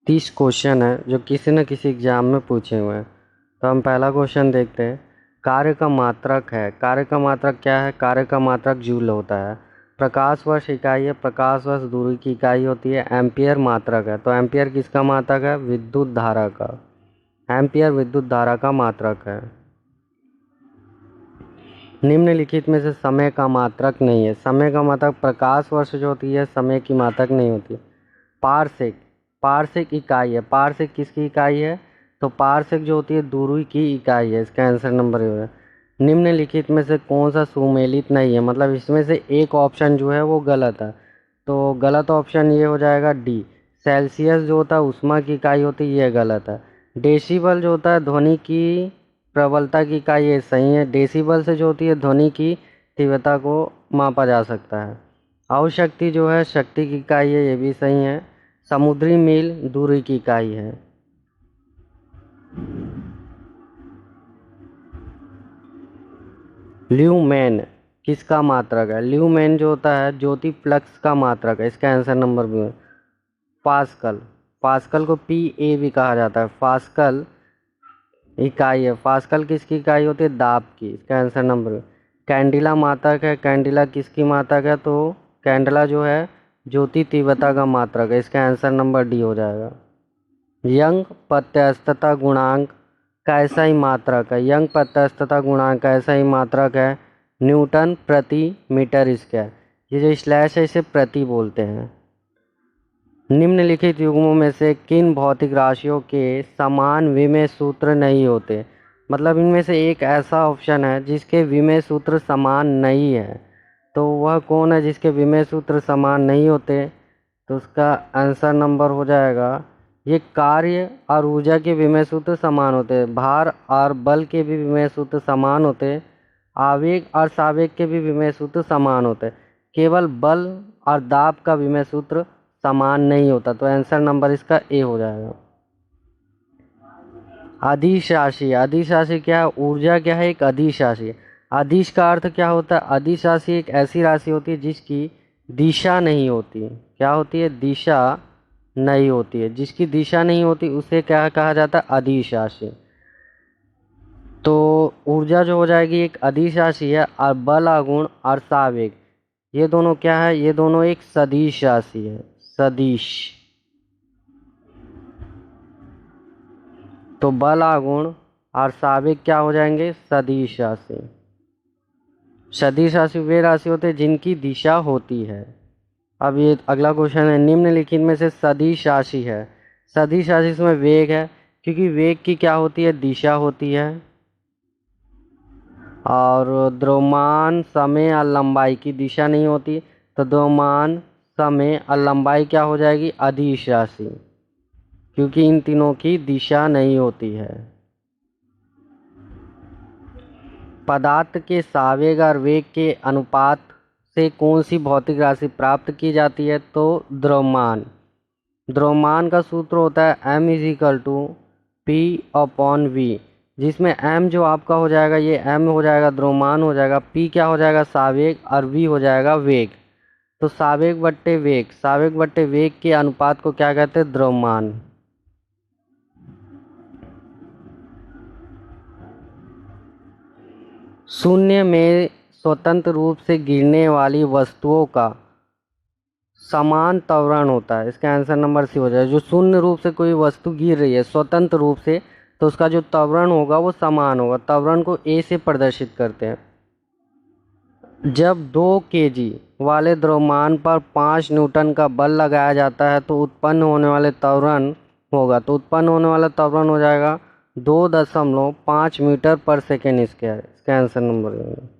30 question है जो किसी न किसी एग्जाम में पूछे हुए हैं। तो हम पहला क्वेश्चन देखते हैं। कार्य का मात्रक है। कार्य का मात्रक क्या है? कार्य का मात्रक जूल होता है। प्रकाश वर्ष इकाई है। प्रकाश वर्ष दूरी की इकाई होती है। एम्पियर मात्रक है। तो एम्पियर किसका मात्रक है? विद्युत धारा का। एम्पियर विद्युत धारा का मात्रक है। निम्नलिखित में से समय का मात्रक नहीं है। समय का मात्रक प्रकाश वर्ष जो होती है समय की मात्रक नहीं होती। पारसेक, पारसेक इकाई है। पारसेक किसकी इकाई है? तो पारसेक जो होती है दूरी की इकाई है। इसका आंसर नंबर ये है। निम्नलिखित में से कौन सा सुमेलित नहीं है? मतलब इसमें से एक ऑप्शन जो है वो गलत है। तो गलत ऑप्शन ये हो जाएगा डी। सेल्सियस जो होता है उष्मा की इकाई होती है, ये गलत है। डेसिबल जो होता है ध्वनि की प्रबलता की इकाई, ये सही है। डेसिबल से जो होती है ध्वनि की तीव्रता को मापा जा सकता है। आवशक्ति जो है शक्ति की इकाई है, ये भी सही है। समुद्री मील दूरी की इकाई है। ल्यूमेन किसका मात्रक है? ल्यूमेन जो होता है ज्योति फ्लक्स का मात्रक है। इसका आंसर नंबर बी है। पास्कल, पास्कल को पी ए भी कहा जाता है। पास्कल इकाई है। पास्कल किसकी इकाई होती है? दाब की। इसका आंसर नंबर कैंडिला मात्रक है। कैंडिला किसकी मात्रक है? तो कैंडला जो है ज्योति तीव्रता का मात्रक है। इसका आंसर नंबर डी हो जाएगा। यंग प्रत्यस्तता गुणांक का ऐसा ही मात्रक है। यंग प्रत्यस्तता गुणांक का ऐसा ही मात्रक है न्यूटन प्रति मीटर स्क्वायर। ये जो स्लैश है इसे प्रति बोलते हैं। निम्नलिखित युग्मों में से किन भौतिक राशियों के समान विमेय सूत्र नहीं होते? मतलब इनमें से एक ऐसा ऑप्शन है जिसके विमेय सूत्र समान नहीं है। तो वह कौन है जिसके विमेय सूत्र समान नहीं होते? तो उसका आंसर नंबर हो जाएगा, ये कार्य और ऊर्जा के विमेय सूत्र समान होते हैं। भार और बल के भी विमेय सूत्र समान होते हैं। आवेग और सावेग के भी विमेय सूत्र समान होते हैं। केवल बल और दाब का विमेय सूत्र समान नहीं होता। तो आंसर नंबर इसका ए हो जाएगा। अदिश राशि, अदिश राशि क्या है? ऊर्जा क्या है? एक अदिश राशि है। अदिश का अर्थ क्या होता है? अदिश राशि एक ऐसी राशि होती है जिसकी दिशा नहीं होती। क्या होती है? दिशा नहीं होती है। जिसकी दिशा नहीं होती उसे क्या कहा जाता है? अदिश राशि। तो ऊर्जा जो हो जाएगी एक अदिश राशि है। और बल आगुण और सावेग ये दोनों क्या है? ये दोनों एक सदिश राशि है। सदिश। तो बल आगुण और सावेग क्या हो जाएंगे? सदिश राशि। सदिश राशि वे राशि होते हैं जिनकी दिशा होती है। अब ये अगला क्वेश्चन है, निम्नलिखित में से सदिश राशि है। सदिश राशि इसमें वेग है, क्योंकि वेग की क्या होती है? दिशा होती है। और द्रव्यमान समय और लंबाई की दिशा नहीं होती। तो द्रव्यमान समय और लंबाई क्या हो जाएगी? अदिश राशि, क्योंकि इन तीनों की दिशा नहीं होती है। पदार्थ के सावेग और वेग के अनुपात से कौन सी भौतिक राशि प्राप्त की जाती है? तो द्रव्यमान। द्रव्यमान का सूत्र होता है m is equal to P upon V, जिसमें m जो आपका हो जाएगा ये m हो जाएगा द्रव्यमान हो जाएगा, p क्या हो जाएगा? सावेग, और v हो जाएगा वेग। तो सावेग बट्टे वेग, सावेग बट्टे वेग के अनुपात को क्या कहते हैं? द्रव्यमान। शून्य में स्वतंत्र रूप से गिरने वाली वस्तुओं का समान त्वरण होता है। इसका आंसर नंबर सी हो जाए। जो शून्य रूप से कोई वस्तु गिर रही है स्वतंत्र रूप से, तो उसका जो त्वरण होगा वो समान होगा। त्वरण को ए से प्रदर्शित करते हैं। जब 2 kg वाले द्रव्यमान पर 5 न्यूटन का बल लगाया जाता है तो उत्पन्न होने वाले त्वरण होगा। तो उत्पन्न होने वाला त्वरण हो जाएगा 2.5 मीटर पर सेकेंड स्क्वायर। इसका आंसर नंबर है।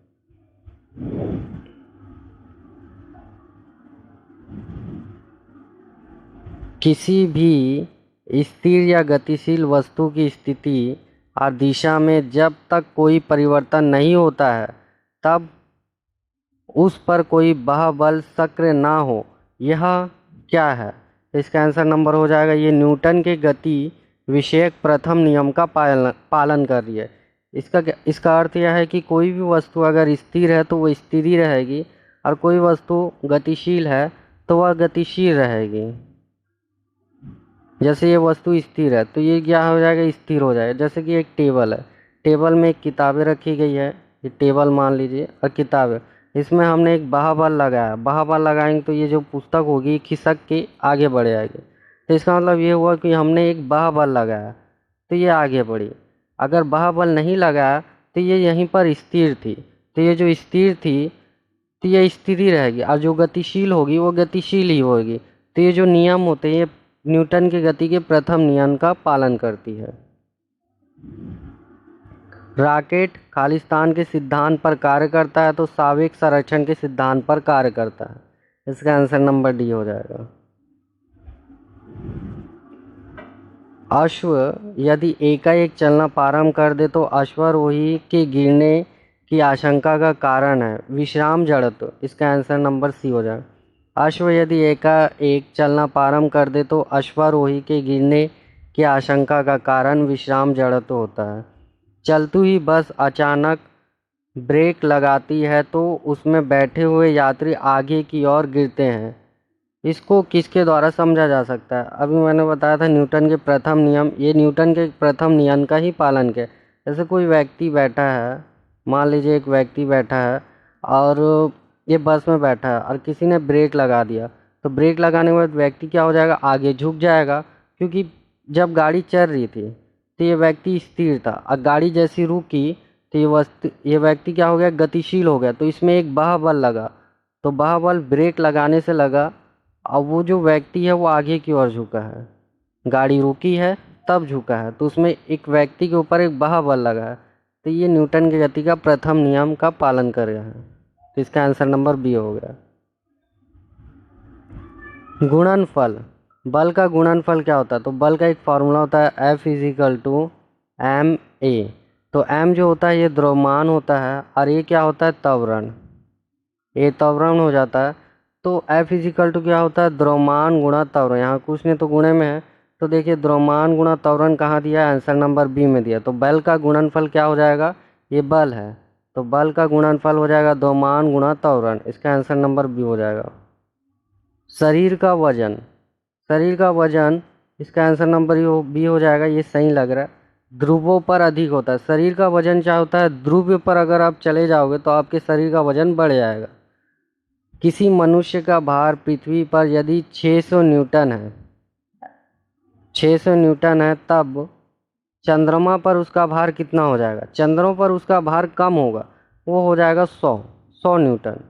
किसी भी स्थिर या गतिशील वस्तु की स्थिति और दिशा में जब तक कोई परिवर्तन नहीं होता है तब उस पर कोई बाह्य बल सक्रिय ना हो, यह क्या है? तो इसका आंसर नंबर हो जाएगा, ये न्यूटन के गति विषयक प्रथम नियम का पालन कर रही है। इसका अर्थ यह है कि कोई भी वस्तु अगर स्थिर है तो वो स्थिर ही रहेगी, और कोई वस्तु गतिशील है तो वह गतिशील रहेगी। जैसे ये वस्तु स्थिर है तो ये क्या हो जाएगा, स्थिर हो जाएगा। जैसे कि एक टेबल है, टेबल में किताबें रखी गई है, ये टेबल मान लीजिए और किताबें, इसमें हमने एक बाहुबल लगाया, बाहुबल लगाएंगे तो ये जो पुस्तक होगी खिसक के आगे बढ़ जाएगी। तो इसका मतलब ये हुआ कि हमने एक बाहुबल लगाया तो ये आगे बढ़ी। अगर बाहुबल नहीं लगाया तो ये यहीं पर स्थिर थी, तो ये जो स्थिर थी तो ये स्थिर ही रहेगी, और जो गतिशील होगी वो गतिशील ही होगी। तो ये जो नियम होते हैं ये न्यूटन के गति के प्रथम नियम का पालन करती है। रॉकेट खालिस्तान के सिद्धांत पर कार्य करता है तो सापेक्ष संरक्षण के सिद्धांत पर कार्य करता है। इसका आंसर नंबर डी हो जाएगा। अश्व यदि एकाएक चलना प्रारंभ कर दे तो अश्वारोही के गिरने की आशंका का कारण है विश्राम जड़त्व। इसका आंसर नंबर सी हो जाएगा। अश्व यदि एकाएक चलना प्रारंभ कर दे तो अश्वारोही के गिरने की आशंका का कारण विश्राम जड़त्व होता है। चलती हुई बस अचानक ब्रेक लगाती है तो उसमें बैठे हुए यात्री आगे की ओर गिरते हैं। इसको किसके द्वारा समझा जा सकता है? अभी मैंने बताया था न्यूटन के प्रथम नियम, ये न्यूटन के प्रथम नियम का ही पालन किया। जैसे कोई व्यक्ति बैठा है, मान लीजिए एक व्यक्ति बैठा है और ये बस में बैठा है और किसी ने ब्रेक लगा दिया, तो ब्रेक लगाने के बाद व्यक्ति क्या हो जाएगा, आगे झुक जाएगा, क्योंकि जब गाड़ी चल रही थी तो ये व्यक्ति स्थिर था और गाड़ी जैसी रुकी तो ये व्यक्ति क्या हो गया, गतिशील हो गया। तो इसमें एक बाहुबल लगा, तो बाहुबल ब्रेक लगाने से लगा, अब वो जो व्यक्ति है वो आगे की ओर झुका है, गाड़ी रुकी है तब झुका है, तो उसमें एक व्यक्ति के ऊपर एक बाहुबल लगा है। तो ये न्यूटन की गति का प्रथम नियम का पालन कर रहा है। तो इसका आंसर नंबर बी हो गया। गुणनफल, बल का गुणनफल क्या होता है? तो बल का एक फॉर्मूला होता है F = ma। तो m जो होता है ये द्रव्यमान होता है और ये क्या होता है, त्वरण। ये त्वरण हो जाता है। तो F = क्या होता है, द्रव्यमान गुणा त्वरण। यहाँ कुछ नहीं तो गुणे में है, तो देखिए द्रव्यमान गुणा त्वरण कहाँ दिया है, आंसर नंबर बी में दिया। तो बल का गुणनफल क्या हो जाएगा, ये बल है, तो बल का गुणनफल हो जाएगा द्रव्यमान गुणा त्वरण। इसका आंसर नंबर बी हो जाएगा। शरीर का वजन, शरीर का वजन, इसका आंसर नंबर बी हो जाएगा। ये सही लग रहा है। ध्रुवों पर अधिक होता है। शरीर का वजन क्या होता है, ध्रुव पर अगर आप चले जाओगे तो आपके शरीर का वजन बढ़ जाएगा। किसी मनुष्य का भार पृथ्वी पर यदि 600 न्यूटन है, 600 न्यूटन है, तब चंद्रमा पर उसका भार कितना हो जाएगा? चंद्रमा पर उसका भार कम होगा, वो हो जाएगा 100 न्यूटन।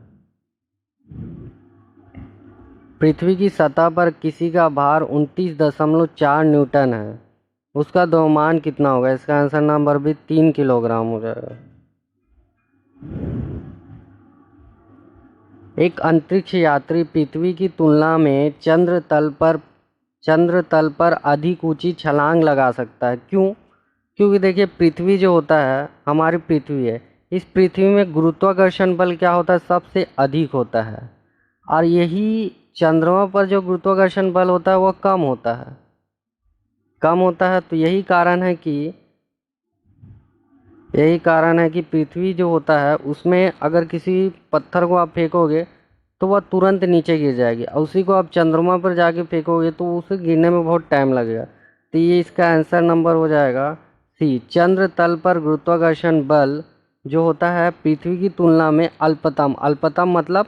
पृथ्वी की सतह पर किसी का भार 29.4 न्यूटन है, उसका द्रव्यमान कितना होगा? इसका आंसर नंबर भी 3 किलोग्राम हो जाएगा। एक अंतरिक्ष यात्री पृथ्वी की तुलना में चंद्र तल पर अधिक ऊंची छलांग लगा सकता है। क्यों? क्योंकि देखिए पृथ्वी जो होता है, हमारी पृथ्वी है, इस पृथ्वी में गुरुत्वाकर्षण बल क्या होता है, सबसे अधिक होता है, और यही चंद्रमा पर जो गुरुत्वाकर्षण बल होता है वह कम होता है, कम होता है। तो यही कारण है कि पृथ्वी जो होता है उसमें अगर किसी पत्थर को आप फेंकोगे तो वह तुरंत नीचे गिर जाएगी, और उसी को आप चंद्रमा पर जाके फेंकोगे तो उसे गिरने में बहुत टाइम लगेगा। तो ये इसका आंसर नंबर हो जाएगा सी। चंद्र तल पर गुरुत्वाकर्षण बल जो होता है पृथ्वी की तुलना में अल्पतम, अल्पतम मतलब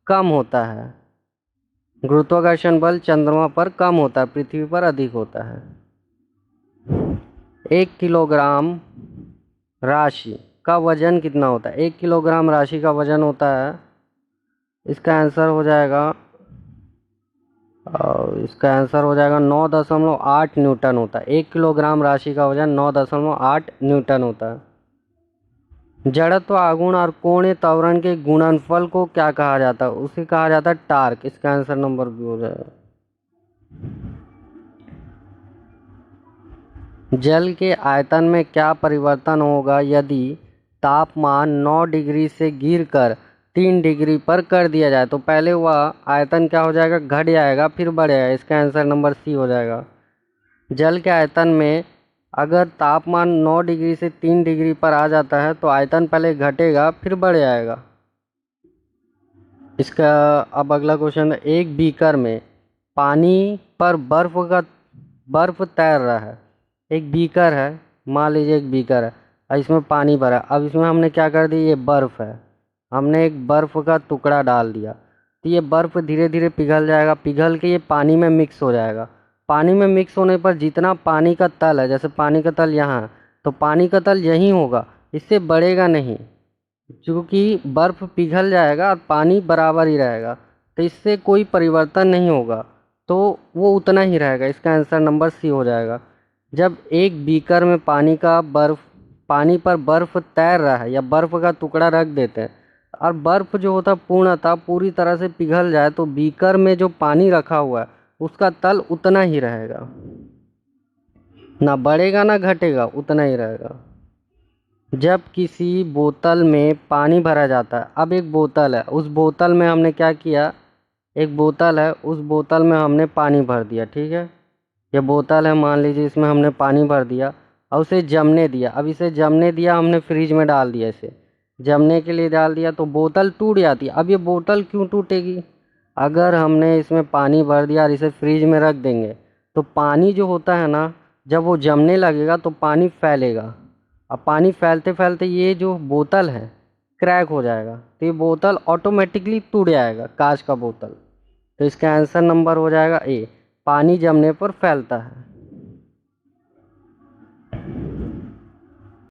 कम होता है। गुरुत्वाकर्षण बल चंद्रमा पर कम होता है, पृथ्वी पर अधिक होता है। 1 किलोग्राम राशि का वजन कितना होता है? 1 किलोग्राम राशि का वजन होता है, इसका आंसर हो जाएगा 9.8 न्यूटन होता है। 1 किलोग्राम राशि का वजन 9.8 न्यूटन होता है। जड़त्व आघूर्ण और कोणीय त्वरण के गुणनफल को क्या कहा जाता है? उसे कहा जाता है टार्क। इसका आंसर नंबर बी हो जाएगा। जल के आयतन में क्या परिवर्तन होगा यदि तापमान 9 डिग्री से गिरकर 3 डिग्री पर कर दिया जाए? तो पहले वह आयतन क्या हो जाएगा, घट जाएगा, फिर बढ़ेगा। इसका आंसर नंबर सी हो जाएगा। जल के आयतन में अगर तापमान 9 डिग्री से 3 डिग्री पर आ जाता है तो आयतन पहले घटेगा फिर बढ़ जाएगा। इसका अब अगला क्वेश्चन है, एक बीकर में पानी पर बर्फ़ तैर रहा है। एक बीकर है, मान लीजिए एक बीकर है और इसमें पानी भरा है। अब इसमें हमने क्या कर दिया, ये बर्फ़ है, हमने एक बर्फ़ का टुकड़ा डाल दिया, तो ये बर्फ़ धीरे धीरे पिघल जाएगा, पिघल के ये पानी में मिक्स हो जाएगा। पानी में मिक्स होने पर जितना पानी का तल है, जैसे पानी का तल यहाँ है, तो पानी का तल यहीं होगा, इससे बढ़ेगा नहीं, क्योंकि बर्फ़ पिघल जाएगा और पानी बराबर ही रहेगा, तो इससे कोई परिवर्तन नहीं होगा, तो वो उतना ही रहेगा। इसका आंसर नंबर सी हो जाएगा। जब एक बीकर में पानी पर बर्फ़ तैर रहा है या बर्फ़ का टुकड़ा रख देते हैं और बर्फ़ जो होता है पूर्णतः पूरी तरह से पिघल जाए, तो बीकर में जो पानी रखा हुआ है उसका तल उतना ही रहेगा, ना बढ़ेगा ना घटेगा, उतना ही रहेगा। जब किसी बोतल में पानी भरा जाता है, अब एक बोतल है, उस बोतल में हमने क्या किया, एक बोतल है, उस बोतल में हमने पानी भर दिया, ठीक है, ये बोतल है, मान लीजिए इसमें हमने पानी भर दिया और उसे जमने दिया। अब इसे जमने दिया, हमने फ्रिज में डाल दिया, इसे जमने के लिए डाल दिया, तो बोतल टूट जाती है। अब ये बोतल क्यों टूटेगी, अगर हमने इसमें पानी भर दिया और इसे फ्रिज में रख देंगे, तो पानी जो होता है ना, जब वो जमने लगेगा तो पानी फैलेगा, अब पानी फैलते फैलते ये जो बोतल है क्रैक हो जाएगा, तो ये बोतल ऑटोमेटिकली टूट जाएगा, कांच का बोतल। तो इसका आंसर नंबर हो जाएगा ए, पानी जमने पर फैलता है।